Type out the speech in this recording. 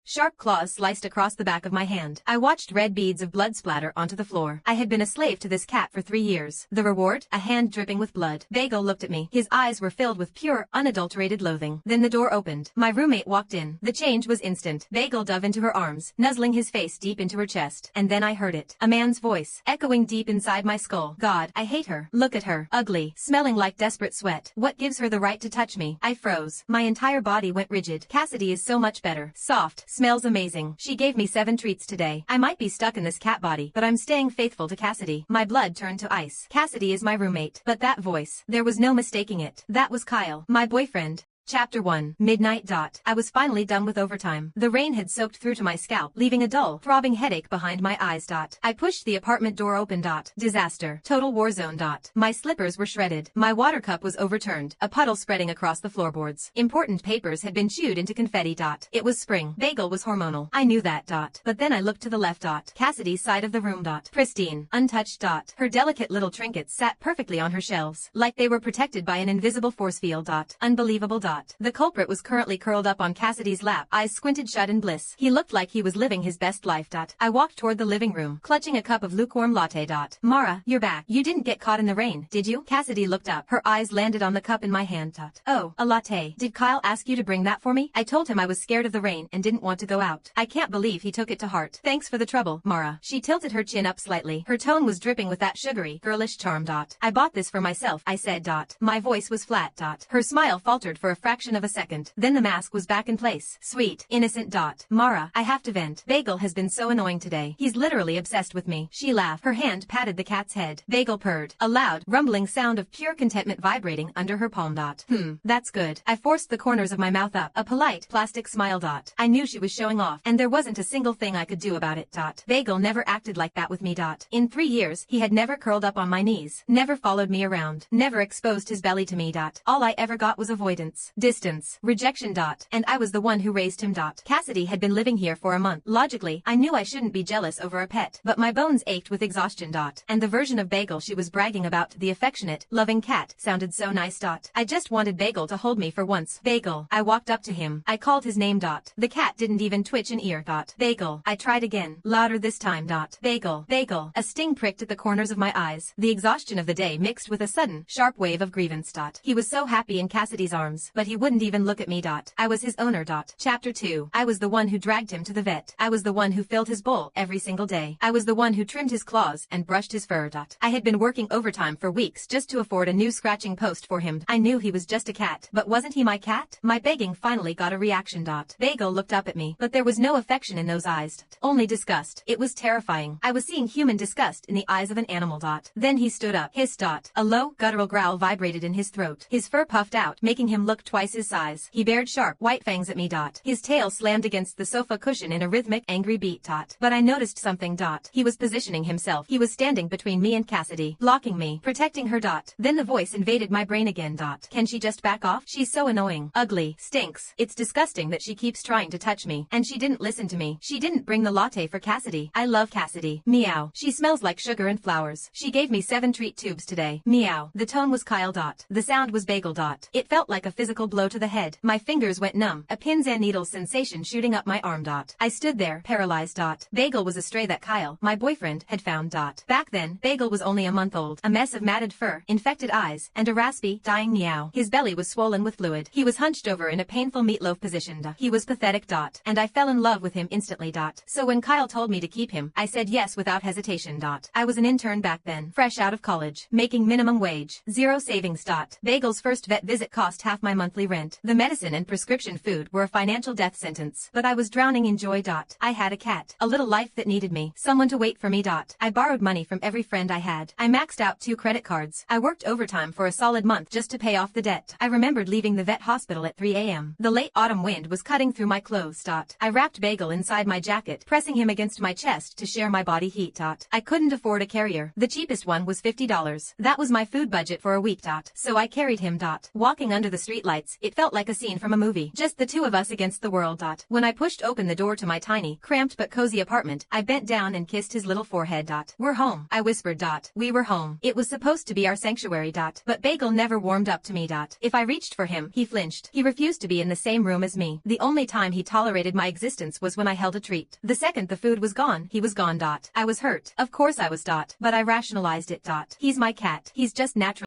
Sharp claws sliced across the back of my hand. I watched red beads of blood splatter onto the floor. I had been a slave to this cat for 3 years. The reward? A hand dripping with blood. Bagel looked at me. His eyes were filled with pure, unadulterated loathing. Then the door opened. My roommate walked in. The change was instant. Bagel dove into her arms, nuzzling his face deep into her chest. And then I heard it. A man's voice, echoing deep inside my skull. God, I hate her. Look at her. Ugly. Smelling like desperate sweat. What gives her the right to touch me? I froze. My entire body went rigid. Cassidy is so much better. Soft. Smells amazing. She gave me 7 treats today. I might be stuck in this cat body, but I'm staying faithful to Cassidy. My blood turned to ice. Cassidy is my roommate. But that voice. There was no mistaking it. That was Kyle. My boyfriend. Chapter 1. Midnight. I was finally done with overtime. The rain had soaked through to my scalp, leaving a dull, throbbing headache behind my eyes. I pushed the apartment door open. Disaster. Total war zone. My slippers were shredded. My water cup was overturned, a puddle spreading across the floorboards. Important papers had been chewed into confetti. It was spring. Bagel was hormonal. I knew that. But then I looked to the left. Cassidy's side of the room. Pristine. Untouched. Her delicate little trinkets sat perfectly on her shelves, like they were protected by an invisible force field. Unbelievable. The culprit was currently curled up on Cassidy's lap, eyes squinted shut in bliss. He looked like he was living his best life. I walked toward the living room, clutching a cup of lukewarm latte. Mara, you're back. You didn't get caught in the rain, did you? Cassidy looked up. Her eyes landed on the cup in my hand. Oh, a latte. Did Kyle ask you to bring that for me? I told him I was scared of the rain and didn't want to go out. I can't believe he took it to heart. Thanks for the trouble, Mara. She tilted her chin up slightly. Her tone was dripping with that sugary, girlish charm. I bought this for myself, I said. My voice was flat. Her smile faltered for a fraction of a second. Then the mask was back in place. Sweet, innocent. Mara, I have to vent. Bagel has been so annoying today. He's literally obsessed with me. She laughed. Her hand patted the cat's head. Bagel purred. A loud, rumbling sound of pure contentment vibrating under her palm. That's good. I forced the corners of my mouth up. A polite, plastic smile. I knew she was showing off, and there wasn't a single thing I could do about it. Bagel never acted like that with me. In 3 years, he had never curled up on my knees, never followed me around, never exposed his belly to me. All I ever got was avoidance, distance, rejection. And I was the one who raised him. Cassidy had been living here for a month. Logically, I knew I shouldn't be jealous over a pet, but my bones ached with exhaustion. And the version of Bagel she was bragging about, the affectionate, loving cat, sounded so nice. I just wanted Bagel to hold me for once. Bagel. I walked up to him. I called his name. The cat didn't even twitch an ear. Bagel. I tried again, louder this time. Bagel. Bagel. A sting pricked at the corners of my eyes. The exhaustion of the day mixed with a sudden, sharp wave of grievance. He was so happy in Cassidy's arms, but he wouldn't even look at me. I was his owner. Chapter 2. I was the one who dragged him to the vet. I was the one who filled his bowl every single day. I was the one who trimmed his claws and brushed his fur. I had been working overtime for weeks just to afford a new scratching post for him. I knew he was just a cat, but wasn't he my cat? My begging finally got a reaction. Bagel looked up at me, but there was no affection in those eyes. Only disgust. It was terrifying. I was seeing human disgust in the eyes of an animal. Then he stood up. Hissed. A low, guttural growl vibrated in his throat. His fur puffed out, making him look twice his size. He bared sharp, white fangs at me. His tail slammed against the sofa cushion in a rhythmic, angry beat. But I noticed something. He was positioning himself. He was standing between me and Cassidy, blocking me, protecting her. Then the voice invaded my brain again. Can she just back off? She's so annoying, ugly, stinks. It's disgusting that she keeps trying to touch me. And she didn't listen to me. She didn't bring the latte for Cassidy. I love Cassidy. Meow. She smells like sugar and flowers. She gave me 7 treat tubes today. Meow. The tone was Kyle. The sound was Bagel. It felt like a physical blow to the head. My fingers went numb, a pins and needles sensation shooting up my arm. I stood there, paralyzed. Bagel was a stray that Kyle, my boyfriend, had found. Back then, Bagel was only a month old, a mess of matted fur, infected eyes, and a raspy, dying meow. His belly was swollen with fluid. He was hunched over in a painful meatloaf position. He was pathetic. And I fell in love with him instantly. So when Kyle told me to keep him, I said yes without hesitation. I was an intern back then, fresh out of college, making minimum wage, zero savings. Bagel's first vet visit cost half my monthly rent. The medicine and prescription food were a financial death sentence, but I was drowning in joy. I had a cat, a little life that needed me, someone to wait for me. I borrowed money from every friend I had. I maxed out 2 credit cards. I worked overtime for a solid month just to pay off the debt. I remembered leaving the vet hospital at 3 a.m. The late autumn wind was cutting through my clothes. I wrapped Bagel inside my jacket, pressing him against my chest to share my body heat. I couldn't afford a carrier. The cheapest one was $50. That was my food budget for a week. So I carried him. Walking under the streetlight lights, it felt like a scene from a movie. Just the two of us against the world. When I pushed open the door to my tiny, cramped but cozy apartment, I bent down and kissed his little forehead. We're home, I whispered. We were home. It was supposed to be our sanctuary. But Bagel never warmed up to me. If I reached for him, he flinched. He refused to be in the same room as me. The only time he tolerated my existence was when I held a treat. The second the food was gone, he was gone. I was hurt. Of course I was. But I rationalized it. He's my cat. He's just naturally